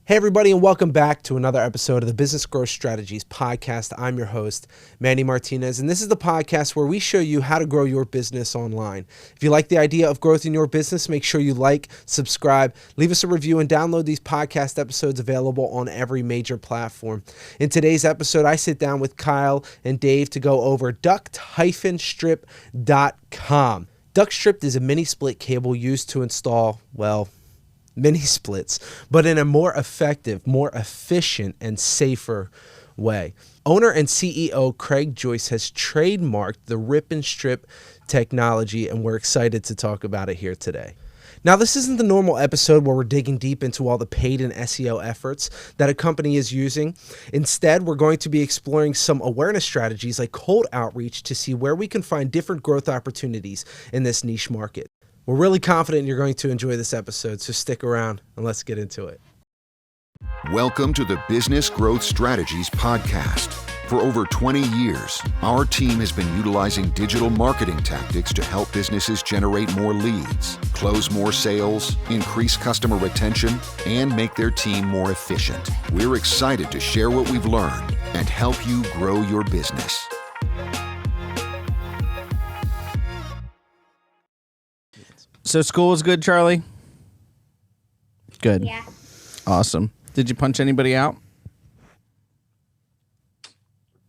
Hey everybody, and welcome back to another episode of the Business Growth Strategies podcast. I'm your host, Manny Martinez, and this is the podcast where we show you how to grow your business online. If you like the idea of growth in your business, make sure you like, subscribe, leave us a review, and download these podcast episodes available on every major platform. In today's episode, I sit down with Kyle and Dave to go over duct-strip.com. Duct-strip is a mini-split cable used to install, mini splits, but in a more effective, more efficient, and safer way. Owner and CEO Craig Joyce has trademarked the rip and strip technology, and we're excited to talk about it here today. Now, this isn't the normal episode where we're digging deep into all the paid and SEO efforts that a company is using. Instead, we're going to be exploring some awareness strategies like cold outreach to see where we can find different growth opportunities in this niche market. We're really confident you're going to enjoy this episode, so stick around and let's get into it. Welcome to the Business Growth Strategies podcast. For over 20 years, our team has been utilizing digital marketing tactics to help businesses generate more leads, close more sales, increase customer retention, and make their team more efficient. We're excited to share what we've learned and help you grow your business. So school was good, Charlie? Good. Yeah. Awesome. Did you punch anybody out?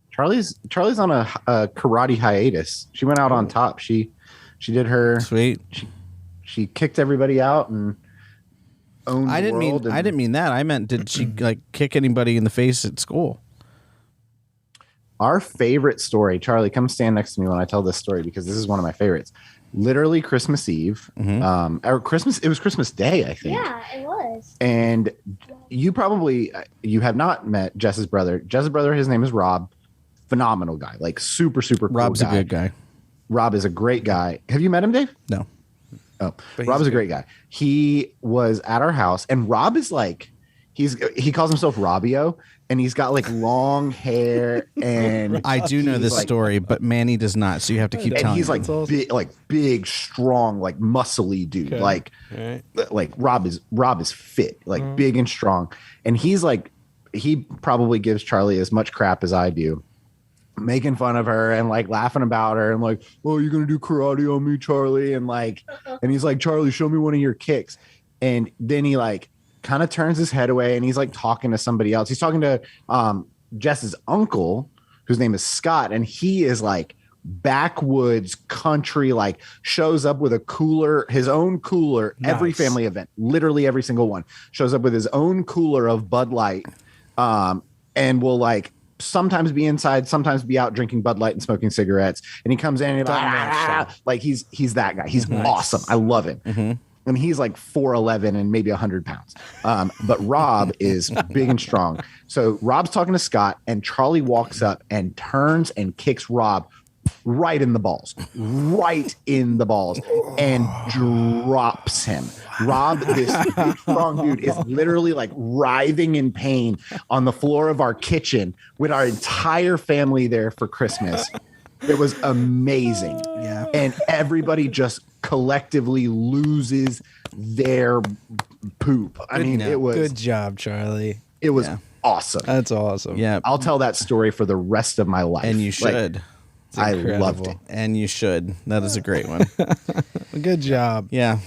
Charlie's on a karate hiatus. She went out on top. She did her Sweet. She kicked everybody out and owned I the didn't world. mean that. I meant, did she like kick anybody in the face at school? Our favorite story, Charlie, come stand next to me when I tell this story because this is one of my favorites. Literally Christmas Eve, or Christmas. It was Christmas Day, I think. Yeah, it was. And you have not met Jess's brother. Jess's brother, his name is Rob. Phenomenal guy, like super cool Rob's guy. a good guy. Rob is a great guy. Have you met him, Dave? No. Oh, Rob is a great guy. He was at our house, and Rob is like, he calls himself Robbio, and he's got like long hair, and I do know this story, but Manny does not, so you have to keep telling and he's me. like big, strong, like muscly dude. Okay. Like Rob is fit, like big and strong, and he's like, he probably gives Charlie as much crap as I do, making fun of her and like laughing about her and like, oh, you're gonna do karate on me, Charlie, and like, and he's like, Charlie, show me one of your kicks, and then he like kind of turns his head away and he's like talking to somebody else. He's talking to Jess's uncle, whose name is Scott, and he is like backwoods country, like shows up with a cooler, his own cooler, every family event, literally every single one, shows up with his own cooler of Bud Light, and will like sometimes be inside, sometimes be out drinking Bud Light and smoking cigarettes. And he comes in and like he's that guy. He's awesome. I love him. Mm-hmm. And he's like 4'11" and maybe 100 pounds. But Rob is big and strong. So Rob's talking to Scott, and Charlie walks up and turns and kicks Rob right in the balls, and drops him. Rob, this big, strong dude, is literally like writhing in pain on the floor of our kitchen with our entire family there for Christmas. It was amazing. Yeah. And everybody just collectively loses their poop. I mean, it was Good job, Charlie. It was awesome. That's awesome. Yeah. I'll tell that story for the rest of my life. And you should. Like, I loved it. And you should. That is a great one. Good job. Yeah.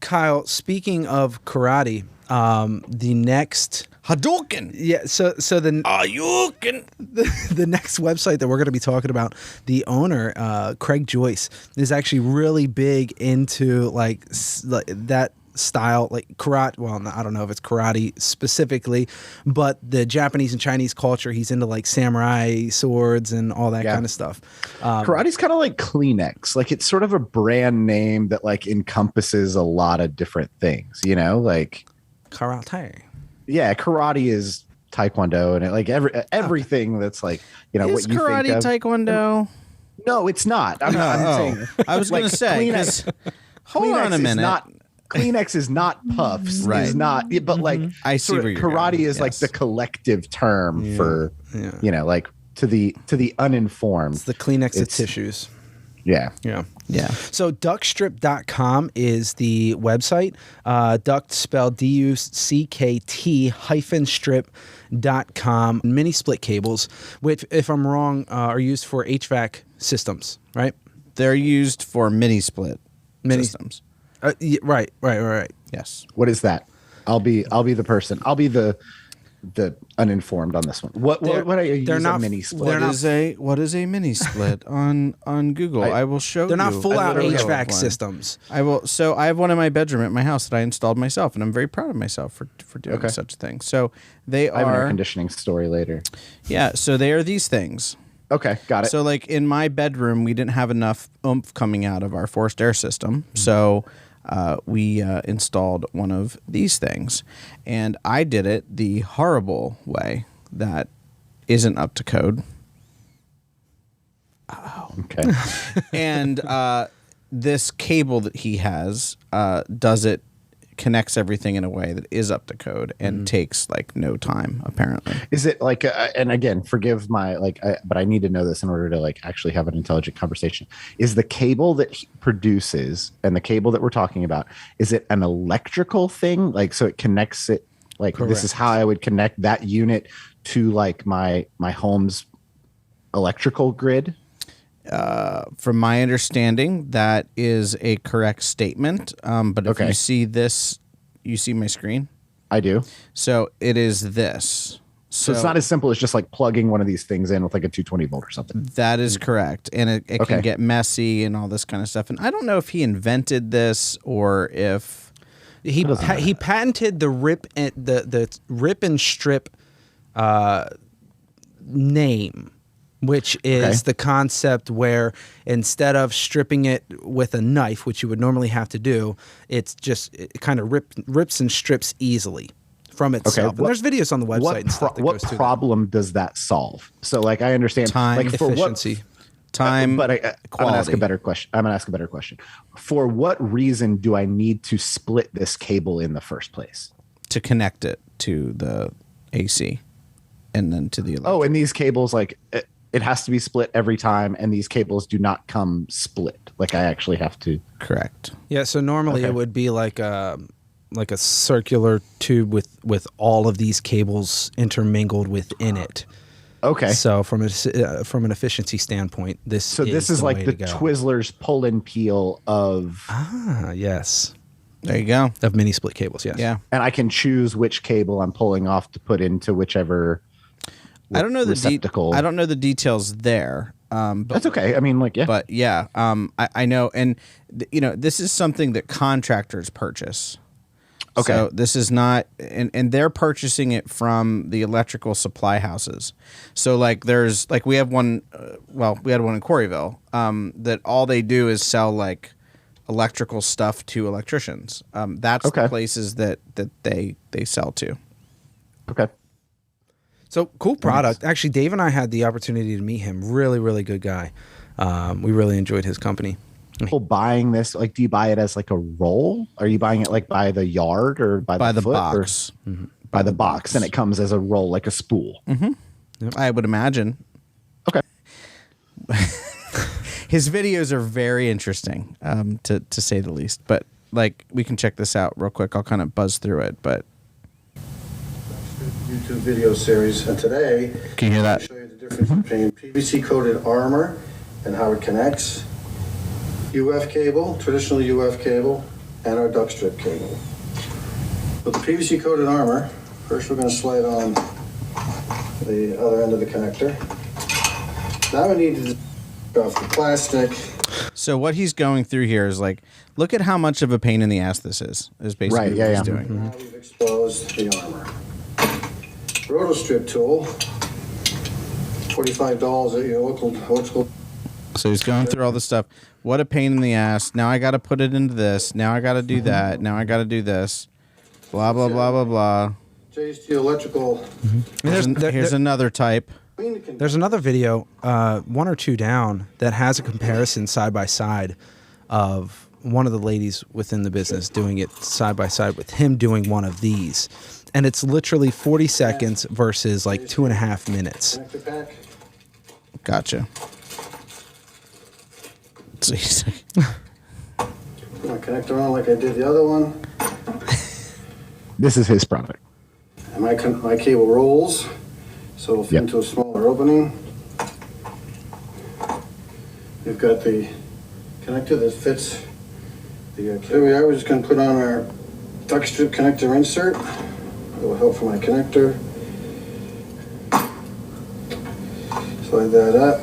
Kyle, speaking of karate, the next Hadouken. the next website that we're going to be talking about, the owner, Craig Joyce, is actually really big into like that style, like karate. Well, I don't know if it's karate specifically, but the Japanese and Chinese culture. He's into like samurai swords and all that kind of stuff. Karate's kind of like Kleenex. Like it's sort of a brand name that like encompasses a lot of different things, you know, like karate. Yeah, karate is taekwondo, and like everything that's like, you know, Is what you karate think of. taekwondo? No, it's not. I'm saying. I was going to say, Kleenex, hold on a minute. Kleenex is not puffs. Right. Is not, but like I see where you're karate going. is like Yes. the collective term for, you know, like to the uninformed. It's the Kleenex of tissues. Yeah. Yeah. Yeah. So ductstrip.com is the website. Duct spelled DUCKT -strip.com. Mini-split cables, which, if I'm wrong, are used for HVAC systems, right? They're used for mini-split systems. Right. Yes. What is that? I'll be the person. I'll be the uninformed on this one. What are you they're use not- a mini split? What is a mini split on Google? I will show you. They're not full out literally have HVAC one. systems. I will. So I have one in my bedroom at my house that I installed myself, and I'm very proud of myself for doing Okay. such a thing. So they I have an air are. conditioning story later. Yeah. So they are these things. Okay, got it. So like in my bedroom, we didn't have enough oomph coming out of our forced air system, so we installed one of these things, and I did it the horrible way that isn't up to code. Okay. And this cable that he has connects everything in a way that is up to code and takes like no time, apparently. Is it like, and again, forgive my but I need to know this in order to like actually have an intelligent conversation. Is the cable that he produces and the cable that we're talking about, is it an electrical thing? Like, so it connects it, like this is how I would connect that unit to like my home's electrical grid? From my understanding, that is a correct statement. But if you see this, you see my screen? I do. So it is this. So it's not as simple as just like plugging one of these things in with like a 220 volt or something. That is correct. And it can get messy and all this kind of stuff. And I don't know if he invented this or if He patented the rip and strip name, which is the concept where instead of stripping it with a knife, which you would normally have to do, it kind of rips and strips easily from itself. Okay. And there's videos on the website and stuff that what goes through problem does that solve? So like I understand Time, like for efficiency. time, but I'm gonna ask a quality. better question. For what reason do I need to split this cable in the first place? to connect it to the AC and then to the electric. Oh, and these cables, like it has to be split every time, and these cables do not come split. Like I actually have to. Correct. Yeah, so normally it would be like a circular tube with all of these cables intermingled within it. Okay. So from an efficiency standpoint, this is like way the to go. Twizzlers pull and peel of, Yes, There you go. of mini split cables. Yes. Yeah. and I can choose which cable I'm pulling off to put into whichever. I don't know receptacle. I don't know the details there. But That's okay. I mean, like, yeah. But yeah, I know, and this is something that contractors purchase. Okay. So this is not, and they're purchasing it from the electrical supply houses. So like there's like we have one, we had one in Quarryville that all they do is sell like electrical stuff to electricians. That's the places that they sell to. Okay. So cool product. Actually, Dave and I had the opportunity to meet him. Really, really good guy. We really enjoyed his company. People buying this, like, do you buy it as like a roll? Are you buying it like by the yard or by the foot, box? or by the box, and it comes as a roll, like a spool. I would imagine. Okay. His videos are very interesting, to say the least. But like, we can check this out real quick. I'll kind of buzz through it, but YouTube video series, and today can you hear that? I'll show you the difference between PVC coated armor and how it connects, UF cable, traditional UF cable, and our duct strip cable. With the PVC coated armor, first we're going to slide on the other end of the connector. Now we need to take off the plastic. So what he's going through here is like, look at how much of a pain in the ass this is basically Right, what yeah, he's yeah. doing. Now we've exposed the armor. Roto strip tool, $45 at your local. So he's going through all this stuff. What a pain in the ass. Now I got to put it into this. Now I got to do that. Now I got to do this. Blah, blah, blah, blah, blah. JST electrical. Here's another type. There's another video, one or two down, that has a comparison side by side of one of the ladies within the business doing it side by side with him doing one of these. And it's literally 40 seconds versus like 2.5 minutes. Connector pack. Gotcha. So he's Put my connector on like I did the other one. This is his product. And my cable rolls, so it'll fit Yep. into a smaller opening. We've got the connector that fits the. Here we are. We're just going to put on our duct strip connector insert. That will help for my connector. Slide that up.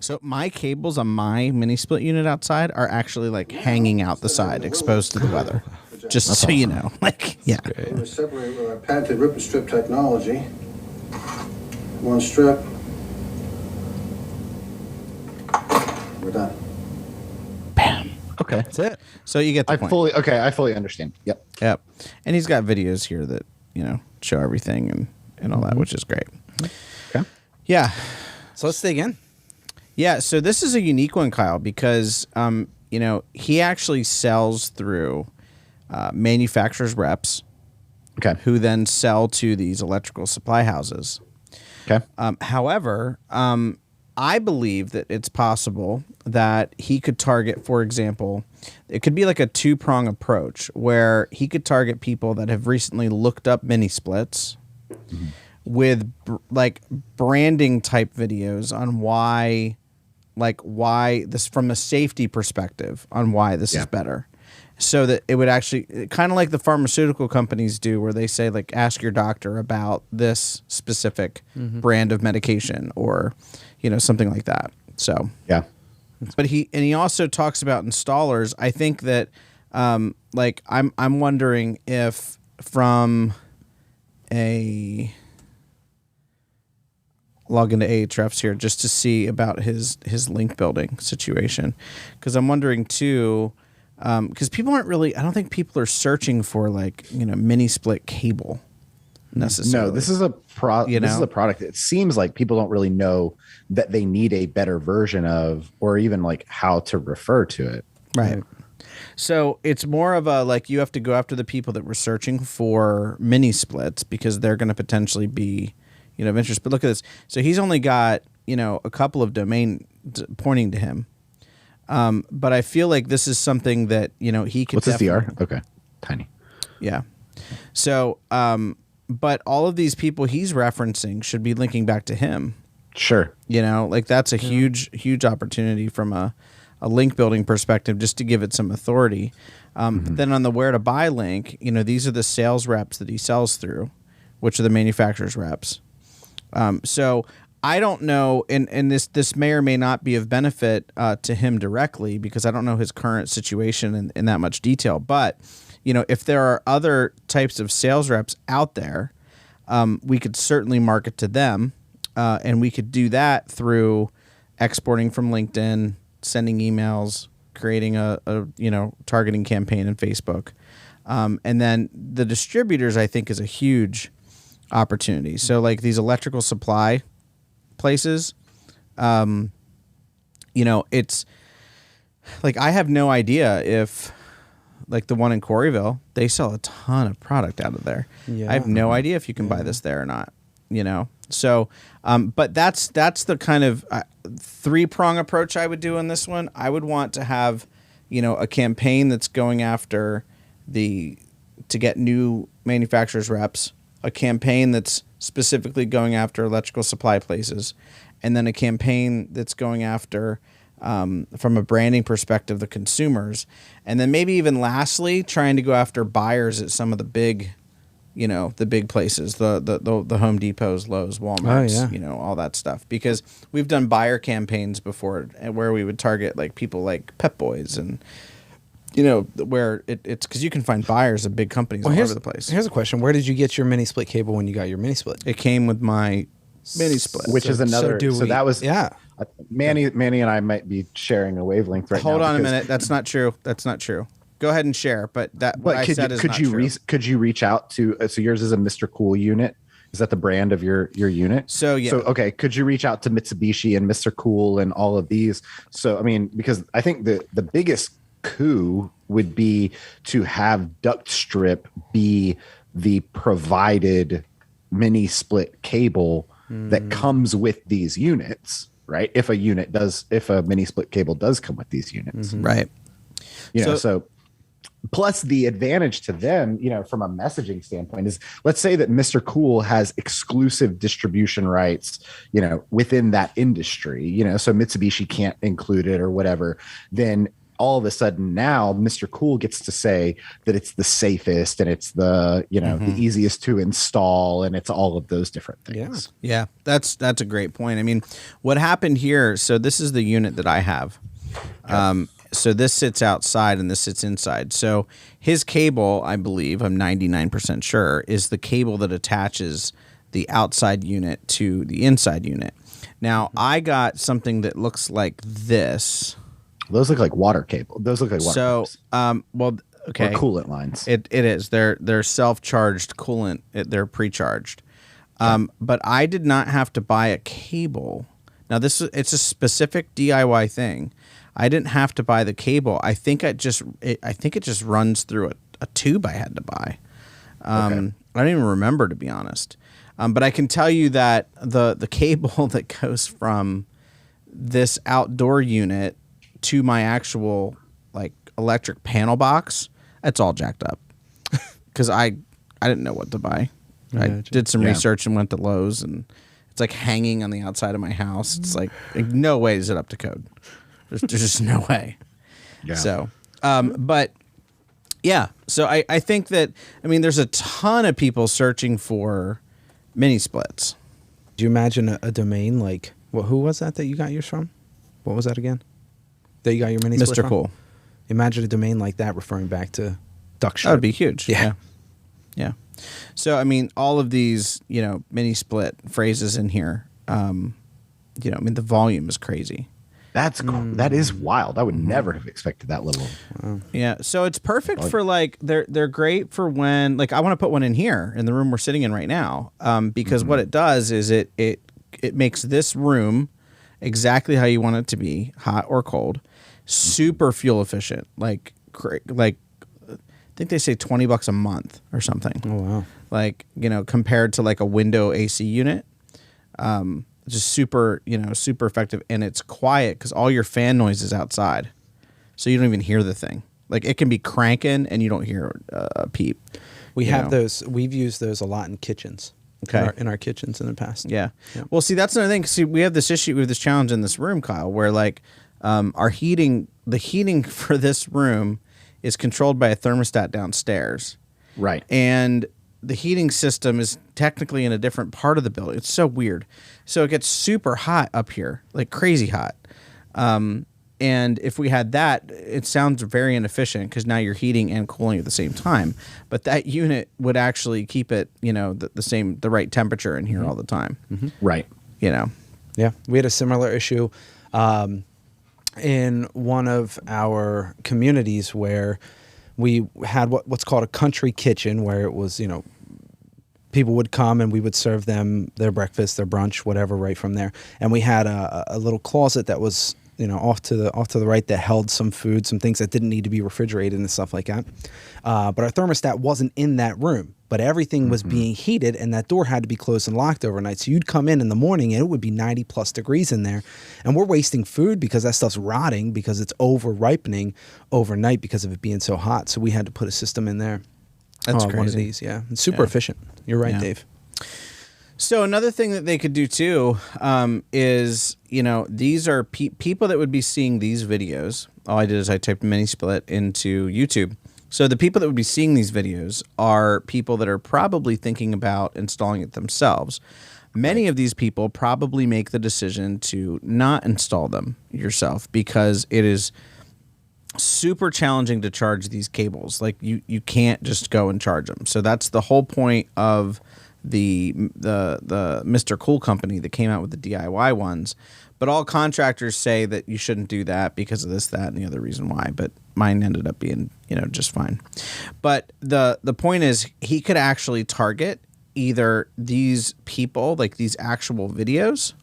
So my cables on my mini split unit outside are actually like hanging out the side, exposed to the weather. Just so you know, like, yeah. We're going to separate with our patented rip and strip technology. One strip. We're done. Bam. Okay. That's it. So you get the point. I fully understand. Yep. Yep. And he's got videos here that, show everything and all that, which is great. Okay. Yeah. So let's dig in. Yeah. So this is a unique one, Kyle, because, he actually sells through manufacturers' reps Okay. who then sell to these electrical supply houses. Okay. However, I believe that it's possible that he could target, for example, it could be like a two-prong approach where he could target people that have recently looked up mini splits with branding type videos on why this, from a safety perspective, on why this is better. So that it would actually, kind of like the pharmaceutical companies do, where they say, like, ask your doctor about this specific brand of medication, or, something like that. So Yeah. but he also talks about installers. I think that, I'm wondering if from a log into Ahrefs here just to see about his link building situation, because I'm wondering too. Because people aren't really, I don't think people are searching for mini split cable necessarily. No, this is a this is a product. It seems like people don't really know that they need a better version of, or even like how to refer to it. Right. So it's more of a, you have to go after the people that were searching for mini splits because they're going to potentially be, of interest. But look at this. So he's only got, a couple of domain pointing to him. But I feel like this is something that, he could. What's his DR? Okay. Tiny. Yeah. So, but all of these people he's referencing should be linking back to him. Sure. That's a huge opportunity from a link building perspective, just to give it some authority. But then on the where to buy link, these are the sales reps that he sells through, which are the manufacturer's reps. So I don't know, and this may or may not be of benefit to him directly, because I don't know his current situation in that much detail. But, if there are other types of sales reps out there, we could certainly market to them, and we could do that through exporting from LinkedIn, sending emails, creating a targeting campaign in Facebook. And then the distributors, I think, is a huge opportunity. So like these electrical supply places, it's like, I have no idea if, like the one in Coreyville, they sell a ton of product out of there. Yeah. I have no idea if you can buy this there or not, So, but that's the kind of three-prong approach I would do in this one. I would want to have, a campaign that's going after to get new manufacturers reps, a campaign that's specifically going after electrical supply places, and then a campaign that's going after, from a branding perspective, the consumers, and then maybe even lastly trying to go after buyers at some of the big, the big places, the Home Depots, Lowe's, Walmarts, all that stuff. Because we've done buyer campaigns before where we would target like people like Pep Boys and, where it's because you can find buyers of big companies all over the place. Here's a question. Where did you get your mini split cable when you got your mini split? It came with my mini split. Which is another. So that was yeah. Manny and I might be sharing a wavelength right now. Hold on a minute. That's not true. Go ahead and share. But what I said is not true. Could you reach out to? So yours is a Mr. Cool unit. Is that the brand of your unit? So yeah. So okay, could you reach out to Mitsubishi and Mr. Cool and all of these? So I mean, because I think the biggest coup would be to have duct strip be the provided mini split cable that comes with these units, right? If a mini split cable does come with these units, Right. So plus the advantage to them, from a messaging standpoint is, let's say that Mr. Cool has exclusive distribution rights, within that industry, so Mitsubishi can't include it or whatever, then all of a sudden now Mr. Cool gets to say that it's the safest and it's the, the easiest to install, and it's all of those different things. Yeah. That's a great point. I mean, what happened here, so this is the unit that I have. So this sits outside and this sits inside. So his cable, I believe, I'm 99% sure, is the cable that attaches the outside unit to the inside unit. Now, I got something that looks like this. Those look like water cable. Those look like water pipes. Okay. Or coolant lines. It is. They're self-charged coolant. They're pre-charged. But I did not have to buy a cable. Now, it's a specific DIY thing. I didn't have to buy the cable. I think it just runs through a tube I had to buy. I don't even remember, to be honest. But I can tell you that the cable that goes from this outdoor unit to my actual electric panel box, that's all jacked up. Because I didn't know what to buy. I did some research and went to Lowe's, and it's hanging on the outside of my house. It's like no way is it up to code. There's just no way. Yeah. So, but yeah. So I think that, there's a ton of people searching for mini splits. Do you imagine a domain who was that you got yours from? What was that again? That you got your mini split Mr. from? Cool. Imagine a domain like that referring back to duck strip. That would be huge. Yeah. So, all of these, mini split phrases in here, the volume is crazy. That's that is wild. I would never have expected that level. Yeah, so it's perfect for they're great for when I want to put one in here in the room we're sitting in right now, because what it does is it makes this room exactly how you want it to be, hot or cold, super fuel efficient. I think they say $20 a month or something. Oh wow! Compared to a window AC unit. Just super, super effective, and it's quiet because all your fan noise is outside, so you don't even hear the thing. It can be cranking and you don't hear a peep. We have those. We've used those a lot in kitchens. Okay. In our kitchens in the past. Yeah. Well, see, that's another thing. See, we have this issue with this challenge in this room, Kyle, where our heating, the heating for this room is controlled by a thermostat downstairs. Right. And the heating system is technically in a different part of the building. It's so weird. So it gets super hot up here, crazy hot. And if we had that, it sounds very inefficient because now you're heating and cooling at the same time. But that unit would actually keep it, the right temperature in here all the time. Mm-hmm. Right. Yeah. We had a similar issue in one of our communities where we had what's called a country kitchen, where it was, people would come and we would serve them their breakfast, their brunch, whatever, right from there. And we had a little closet that was, off to the right, that held some food, some things that didn't need to be refrigerated and stuff like that. But our thermostat wasn't in that room, but everything was being heated, and that door had to be closed and locked overnight. So you'd come in the morning and it would be 90 plus degrees in there, and we're wasting food because that stuff's rotting because it's over ripening overnight because of it being so hot. So we had to put a system in there. That's crazy. One of these, yeah. It's super efficient. You're right, Dave. So another thing that they could do too is, these are people that would be seeing these videos. All I did is I typed mini split into YouTube. So the people that would be seeing these videos are people that are probably thinking about installing it themselves. Many of these people probably make the decision to not install them yourself because it is super challenging to charge these cables. You can't just go and charge them. So that's the whole point of the Mr. Cool company that came out with the DIY ones. But all contractors say that you shouldn't do that because of this, that, and the other reason why. But mine ended up being, just fine. But the point is, he could actually target either these people, these actual videos,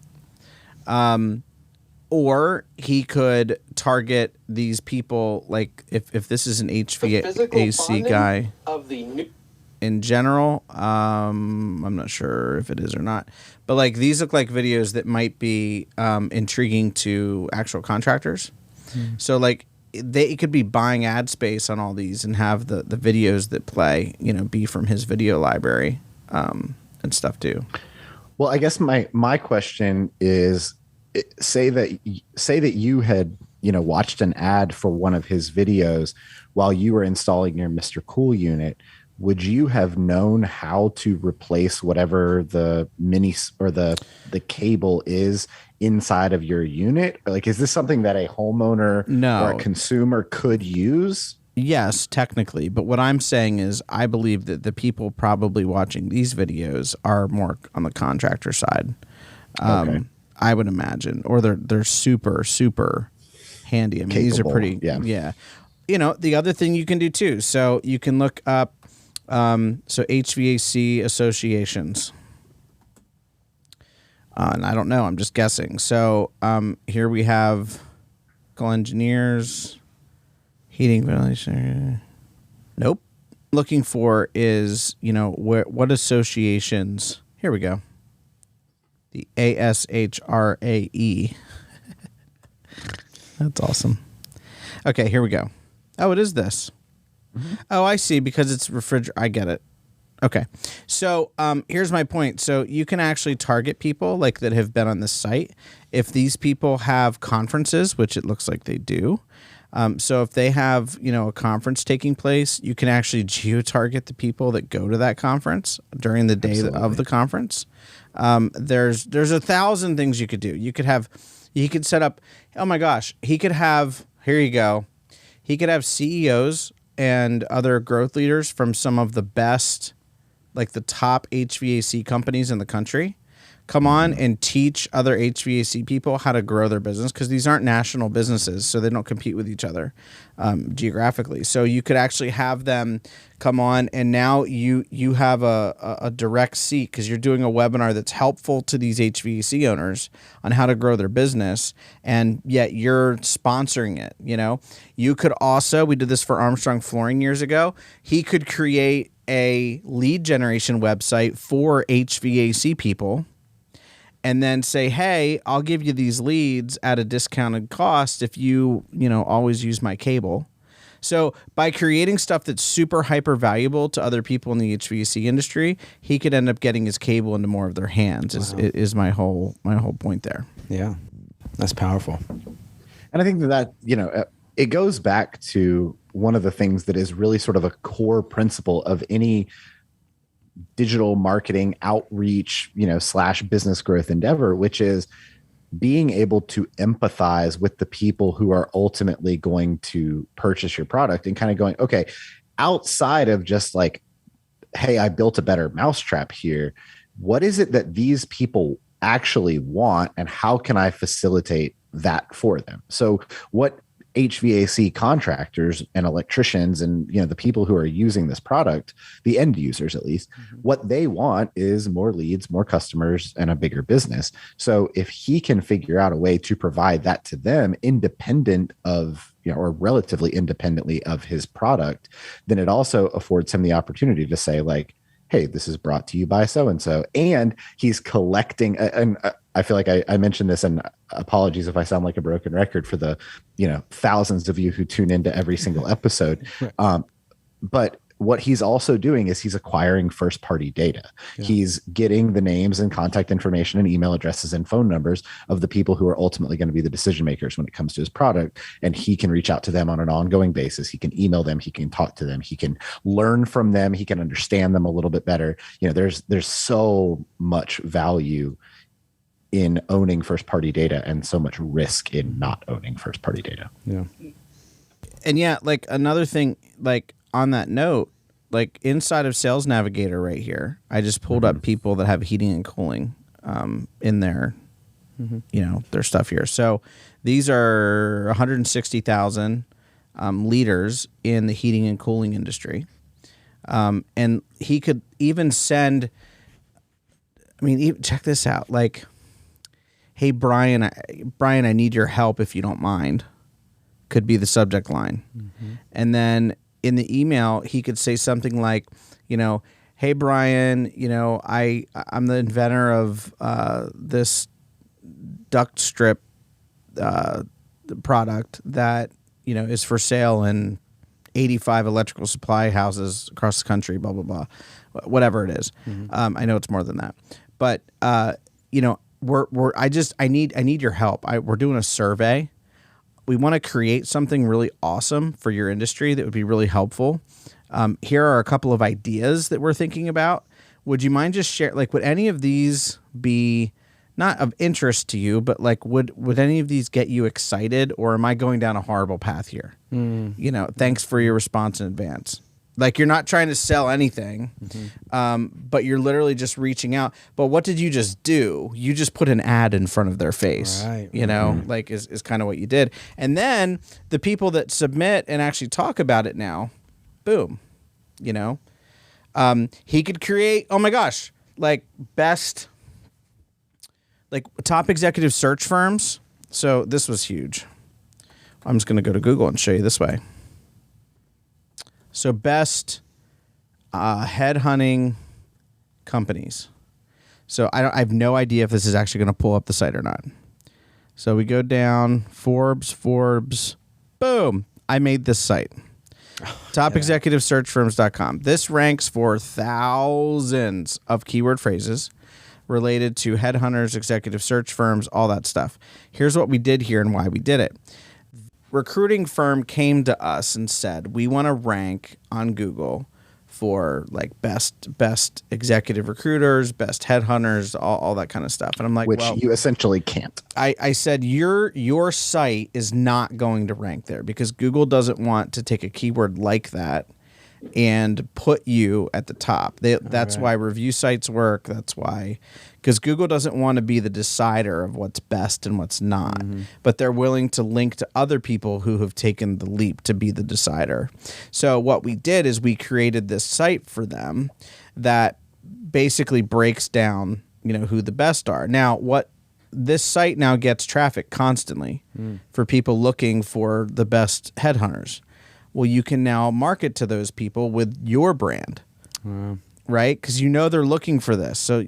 or he could target these people, if this is an HVAC guy. in general. I'm not sure if it is or not, but like these look like videos that might be intriguing to actual contractors. So like they could be buying ad space on all these and have the videos that play, be from his video library and stuff too. Well, I guess my question is, say that you had watched an ad for one of his videos while you were installing your Mr. Cool unit. Would you have known how to replace whatever the mini or the cable is inside of your unit? Like, is this something that a homeowner or a consumer could use? Yes, technically. But what I'm saying is I believe that the people probably watching these videos are more on the contractor side. Okay. I would imagine, or they're super, super handy. I mean, Capable, these are pretty, yeah. The other thing you can do too. So you can look up, HVAC associations. And I don't know, I'm just guessing. So here we have engineers, heating, ventilation. Nope. Looking for is, what associations. Here we go. The ASHRAE. That's awesome. Okay, here we go. Oh, it is this. Mm-hmm. Oh, I see, because it's I get it. Okay. So here's my point. So you can actually target people like that have been on this site. If these people have conferences, which it looks like they do. So if they have, a conference taking place, you can actually geo-target the people that go to that conference during the day of the conference. There's 1,000 things you could do. You could set up, oh my gosh, here you go. He could have CEOs and other growth leaders from some of the best, like the top HVAC companies in the country, come on and teach other HVAC people how to grow their business, because these aren't national businesses, so they don't compete with each other geographically. So you could actually have them come on, and now you have a direct seat, because you're doing a webinar that's helpful to these HVAC owners on how to grow their business, and yet you're sponsoring it. You could also, we did this for Armstrong Flooring years ago, he could create a lead generation website for HVAC people, and then say, hey, I'll give you these leads at a discounted cost if you, always use my cable. So by creating stuff that's super hyper valuable to other people in the HVAC industry, he could end up getting his cable into more of their hands. Wow. is my whole point there. Yeah, that's powerful. And I think that, it goes back to one of the things that is really sort of a core principle of any digital marketing outreach, / business growth endeavor, which is being able to empathize with the people who are ultimately going to purchase your product, and kind of going, okay, outside of just like, hey, I built a better mousetrap here, what is it that these people actually want, and how can I facilitate that for them? So what HVAC contractors and electricians and the people who are using this product, the end users at least, what they want is more leads, more customers, and a bigger business. So if he can figure out a way to provide that to them independent of, or relatively independently of his product, then it also affords him the opportunity to say like, hey, this is brought to you by so-and-so. And he's collecting, and I feel like I mentioned this, and apologies if I sound like a broken record for the, thousands of you who tune into every single episode. Right. But what he's also doing is he's acquiring first party data. Yeah. He's getting the names and contact information and email addresses and phone numbers of the people who are ultimately going to be the decision makers when it comes to his product. And he can reach out to them on an ongoing basis. He can email them. He can talk to them. He can learn from them. He can understand them a little bit better. There's so much value in owning first party data, and so much risk in not owning first party data. Yeah. And yeah, like another thing, like on that note, like inside of Sales Navigator right here, I just pulled up people that have heating and cooling in their, their stuff here. So these are 160,000 leaders in the heating and cooling industry. And he could even send, check this out. Like, hey, Brian, I need your help if you don't mind, could be the subject line. And then in the email, he could say something like, hey, Brian, I'm the inventor of this duct strip product that, is for sale in 85 electrical supply houses across the country, blah, blah, blah, whatever it is. I know it's more than that. But, I need your help. We're doing a survey. We want to create something really awesome for your industry that would be really helpful. Here are a couple of ideas that we're thinking about. Would you mind just share, would any of these be not of interest to you, but would any of these get you excited, or am I going down a horrible path here? Thanks for your response in advance. You're not trying to sell anything, but you're literally just reaching out. But what did you just do? You just put an ad in front of their face, right. Is kind of what you did. And then the people that submit and actually talk about it now, boom, he could create, oh my gosh, best, top executive search firms. So this was huge. I'm just going to go to Google and show you this way. So best headhunting companies. So I have no idea if this is actually going to pull up the site or not. So we go down, Forbes, boom. I made this site. TopExecutiveSearchFirms.com. This ranks for thousands of keyword phrases related to headhunters, executive search firms, all that stuff. Here's what we did here and why we did it. Recruiting firm came to us and said, we want to rank on Google for best executive recruiters, best headhunters, all that kind of stuff. And I'm like, which you essentially can't. I said, your site is not going to rank there because Google doesn't want to take a keyword like that and put you at the top. That's why review sites work. That's why, because Google doesn't want to be the decider of what's best and what's not, but they're willing to link to other people who have taken the leap to be the decider. So what we did is we created this site for them that basically breaks down, who the best are. Now, what this site now gets traffic constantly for people looking for the best headhunters. Well, you can now market to those people with your brand, right? Because they're looking for this. So,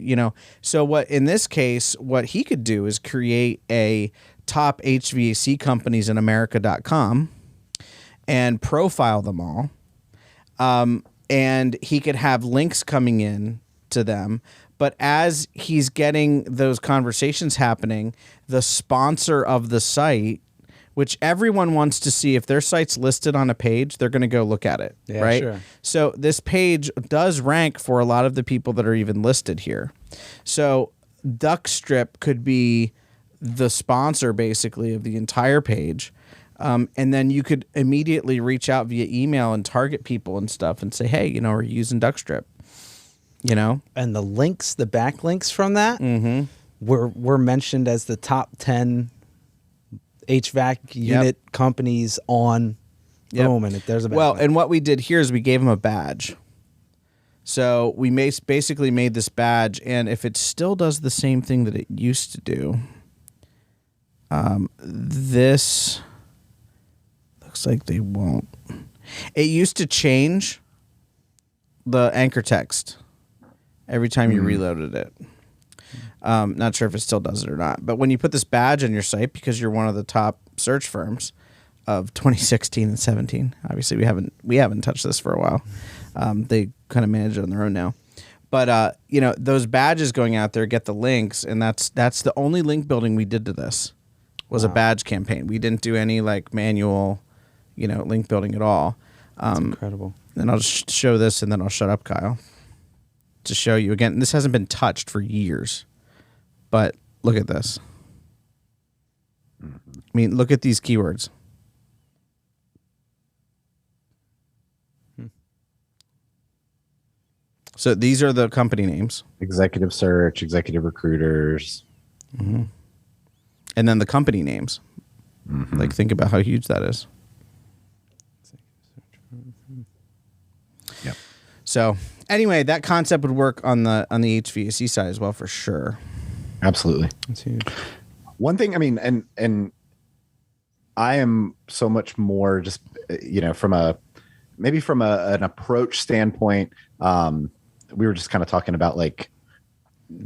so what in this case, what he could do is create a top HVAC companies in America.com and profile them all. And he could have links coming in to them. But as he's getting those conversations happening, the sponsor of the site, which everyone wants to see, if their site's listed on a page, they're going to go look at it, right? Sure. So this page does rank for a lot of the people that are even listed here. So Duct Strip could be the sponsor, basically, of the entire page. And then you could immediately reach out via email and target people and stuff and say, hey, we're using Duct Strip, And the links, the backlinks from that were mentioned as the top 10 HVAC unit companies on boom, and there's a backlink. Well, and what we did here is we gave them a badge. So we basically made this badge, and if it still does the same thing that it used to do, this looks like they won't. It used to change the anchor text every time you reloaded it. Not sure if it still does it or not. But when you put this badge on your site, because you're one of the top search firms of 2016 and 17, obviously we haven't touched this for a while. They kind of manage it on their own now. But those badges going out there get the links, and that's the only link building we did to this was a badge campaign. We didn't do any manual, link building at all. That's incredible. And I'll just show this, and then I'll shut up, Kyle, to show you again. This hasn't been touched for years. But look at this. I mean, look at these keywords. So these are the company names. Executive search, executive recruiters. And then the company names. Think about how huge that is. Yep. So anyway, that concept would work on the HVAC side as well, for sure. Absolutely. That's huge. One thing, I mean, and I am so much more just, from a maybe from an approach standpoint, we were just kind of talking about like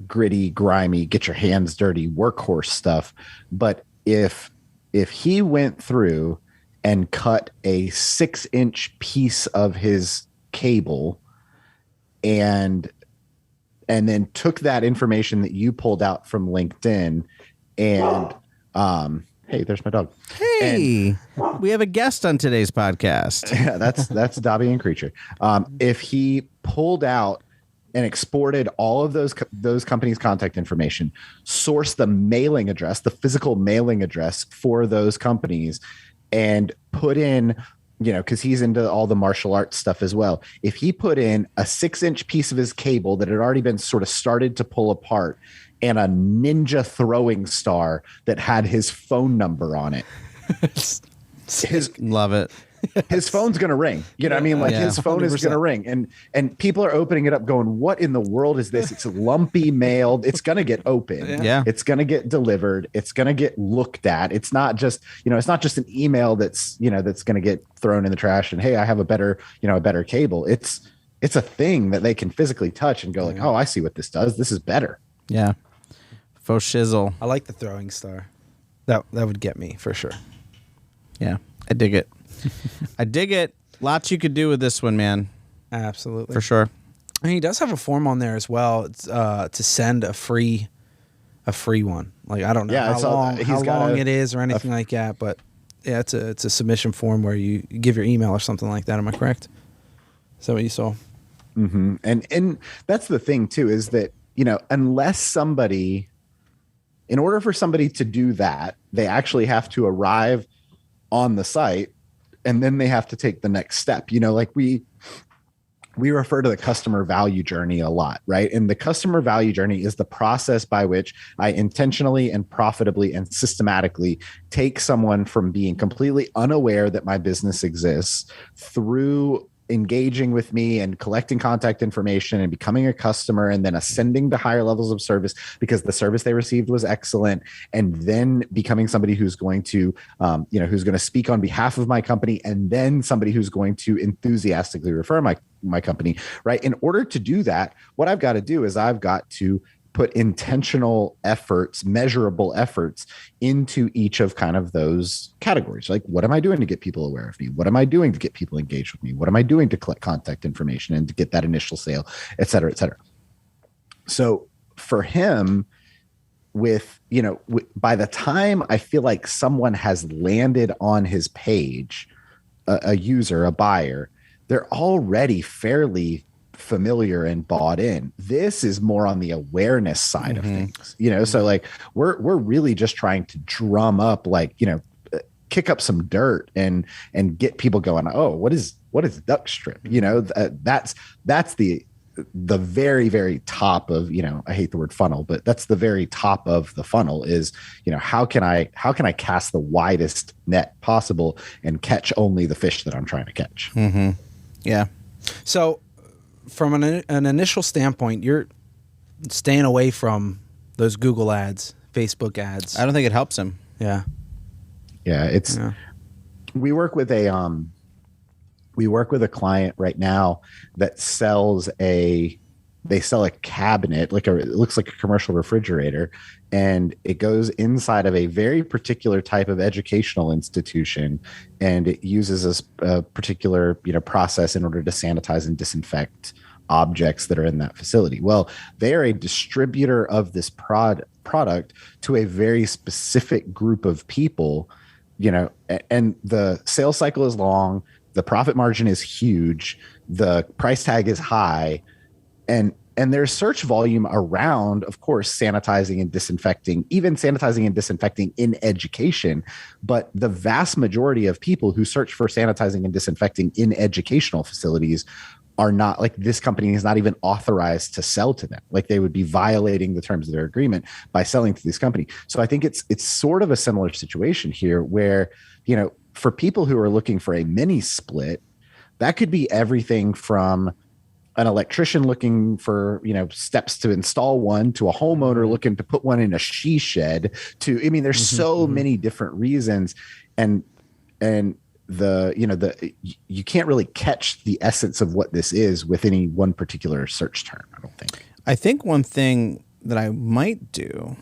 gritty, grimy, get your hands dirty, workhorse stuff. But if he went through and cut a 6-inch piece of his cable and then took that information that you pulled out from LinkedIn and hey, there's my dog. Hey, we have a guest on today's podcast. Yeah, that's Dobby and Creature. If he pulled out and exported all of those companies' contact information, sourced the mailing address, the physical mailing address for those companies, and put in, because he's into all the martial arts stuff as well. If he put in a 6-inch piece of his cable that had already been sort of started to pull apart and a ninja throwing star that had his phone number on it, Love it. his phone's going to ring. You know what I mean? Like his phone 100%. Is going to ring. And people are opening it up going, what in the world is this? It's lumpy mailed. It's going to get opened. Yeah. It's going to get delivered. It's going to get looked at. It's not just, it's not just an email that's going to get thrown in the trash and, hey, I have a better cable. It's a thing that they can physically touch and go like, oh, I see what this does. This is better. Yeah. Faux shizzle. I like the throwing star. That would get me for sure. Yeah. I dig it. I dig it. Lots you could do with this one, man. Absolutely. For sure. And he does have a form on there as well. It's, to send a free one. Like, I don't know how long it is or anything like that, but yeah, it's a submission form where you give your email or something like that. Am I correct? Is that what you saw? Mm-hmm. And that's the thing too, is that, unless somebody, in order for somebody to do that, they actually have to arrive on the site and then they have to take the next step. Like we refer to the customer value journey a lot, right? And the customer value journey is the process by which I intentionally and profitably and systematically take someone from being completely unaware that my business exists through engaging with me and collecting contact information and becoming a customer and then ascending to higher levels of service because the service they received was excellent, and then becoming somebody who's going to who's going to speak on behalf of my company, and then somebody who's going to enthusiastically refer my company, right? In order to do that, what I've got to do is I've got to put intentional efforts, measurable efforts into each of kind of those categories. Like, what am I doing to get people aware of me? What am I doing to get people engaged with me? What am I doing to collect contact information and to get that initial sale, et cetera, et cetera. So for him, by the time I feel like someone has landed on his page, a user, a buyer, they're already fairly familiar and bought in. This is more on the awareness side of things, so like we're really just trying to drum up, like, kick up some dirt and get people going, oh, what is duct strip? That's the very, very top of, I hate the word funnel, but that's the very top of the funnel is, how can I cast the widest net possible and catch only the fish that I'm trying to catch? Mm-hmm. Yeah. So from an initial standpoint, you're staying away from those Google ads, Facebook ads. I don't think it helps him. Yeah. Yeah. We work with a client right now that sells a cabinet, it looks like a commercial refrigerator, and it goes inside of a very particular type of educational institution, and it uses a particular process in order to sanitize and disinfect objects that are in that facility. Well, they are a distributor of this product to a very specific group of people, and the sales cycle is long, the profit margin is huge, the price tag is high, and there's search volume around, of course, sanitizing and disinfecting, even sanitizing and disinfecting in education. But the vast majority of people who search for sanitizing and disinfecting in educational facilities are not, like, this company is not even authorized to sell to them. Like, they would be violating the terms of their agreement by selling to this company. So I think it's sort of a similar situation here where, for people who are looking for a mini split, that could be everything from an electrician looking for, steps to install one, to a homeowner looking to put one in a she shed, to, there's so many different reasons. And you can't really catch the essence of what this is with any one particular search term. I don't think. I think one thing that I might do,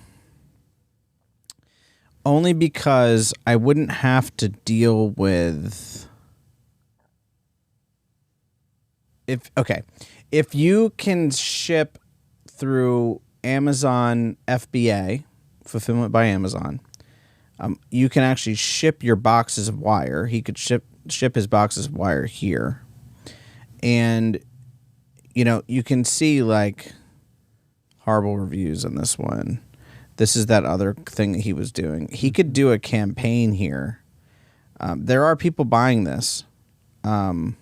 only because I wouldn't have to deal with if you can ship through Amazon FBA, fulfillment by Amazon, you can actually ship your boxes of wire. He could ship his boxes of wire here. And, you can see like horrible reviews on this one. This is that other thing that he was doing. He could do a campaign here. There are people buying this, for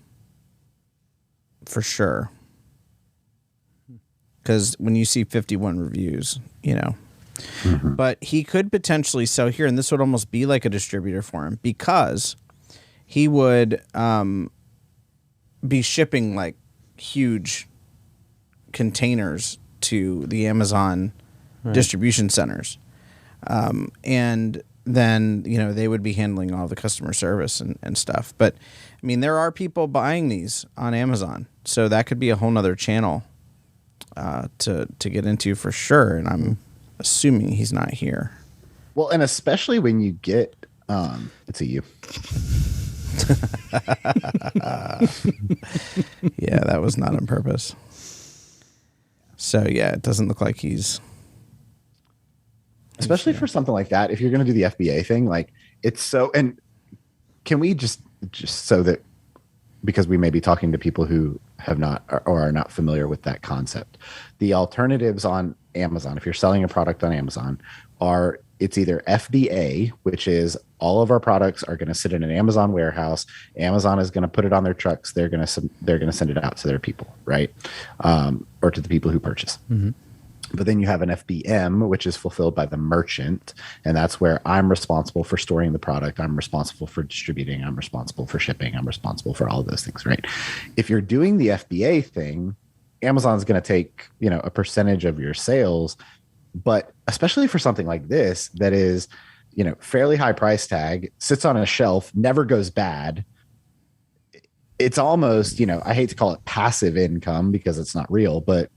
sure. Because when you see 51 reviews, Mm-hmm. But he could potentially sell here, and this would almost be like a distributor for him, because he would be shipping like huge containers to the Amazon distribution centers. And then, they would be handling all the customer service and stuff. But, I mean, there are people buying these on Amazon, so that could be a whole nother channel to get into for sure, and I'm assuming he's not here. Well, and especially when you get it's a you. Yeah, that was not on purpose. So yeah, it doesn't look like he's especially for something like that. If you're going to do the FBA thing, like it's so, and can we just so that, because we may be talking to people who have not or are not familiar with that concept, the alternatives on Amazon, if you're selling a product on Amazon, it's either FDA, which is all of our products are going to sit in an Amazon warehouse. Amazon is going to put it on their trucks. They're going to send it out to their people, right? Or to the people who purchase. Mm-hmm. But then you have an FBM, which is fulfilled by the merchant. And that's where I'm responsible for storing the product. I'm responsible for distributing. I'm responsible for shipping. I'm responsible for all of those things, right? If you're doing the FBA thing, Amazon's going to take, a percentage of your sales. But especially for something like this, that is, fairly high price tag, sits on a shelf, never goes bad. It's almost, I hate to call it passive income because it's not real, but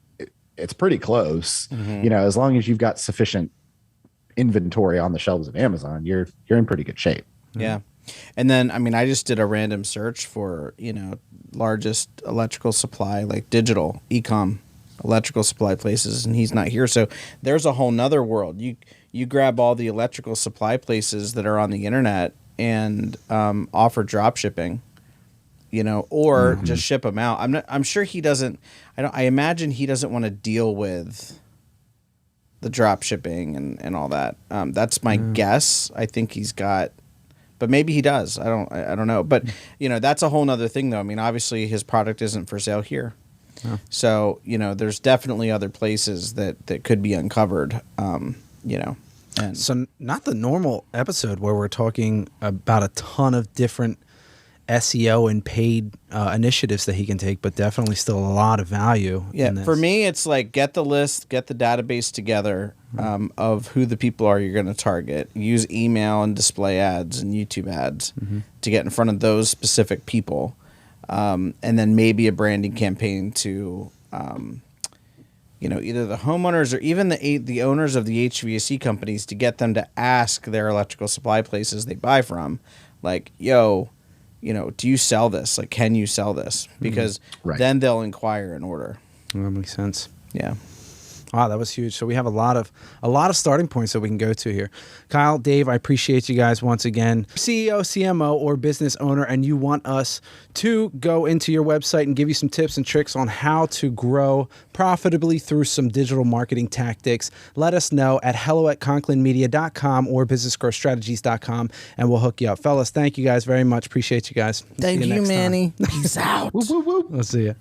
it's pretty close. Mm-hmm. As long as you've got sufficient inventory on the shelves of Amazon, you're in pretty good shape. Yeah. And then, I just did a random search for, largest electrical supply, like digital e-com electrical supply places, and he's not here. So there's a whole nother world. You grab all the electrical supply places that are on the internet and offer drop shipping, or just ship them out. I'm sure he doesn't. I imagine he doesn't want to deal with the drop shipping and all that. That's my guess. I think he's got, but maybe he does. I don't know. But that's a whole nother thing, though. Obviously his product isn't for sale here. Oh. So, there's definitely other places that could be uncovered, And so not the normal episode where we're talking about a ton of different SEO and paid initiatives that he can take, but definitely still a lot of value. Yeah, in this. For me, it's like get the list, get the database together of who the people are you're going to target. Use email and display ads and YouTube ads to get in front of those specific people. And then maybe a branding campaign to, either the homeowners or even the owners of the HVAC companies, to get them to ask their electrical supply places they buy from, like, yo, do you sell this? Like, can you sell this? Because then they'll inquire and order. That makes sense. Yeah. Wow, that was huge. So we have a lot of starting points that we can go to here. Kyle, Dave, I appreciate you guys once again. CEO, CMO, or business owner, and you want us to go into your website and give you some tips and tricks on how to grow profitably through some digital marketing tactics, let us know at hello@conklinmedia.com or businessgrowthstrategies.com, and we'll hook you up. Fellas, thank you guys very much. Appreciate you guys. Thank you, Manny. Peace out. We'll see you.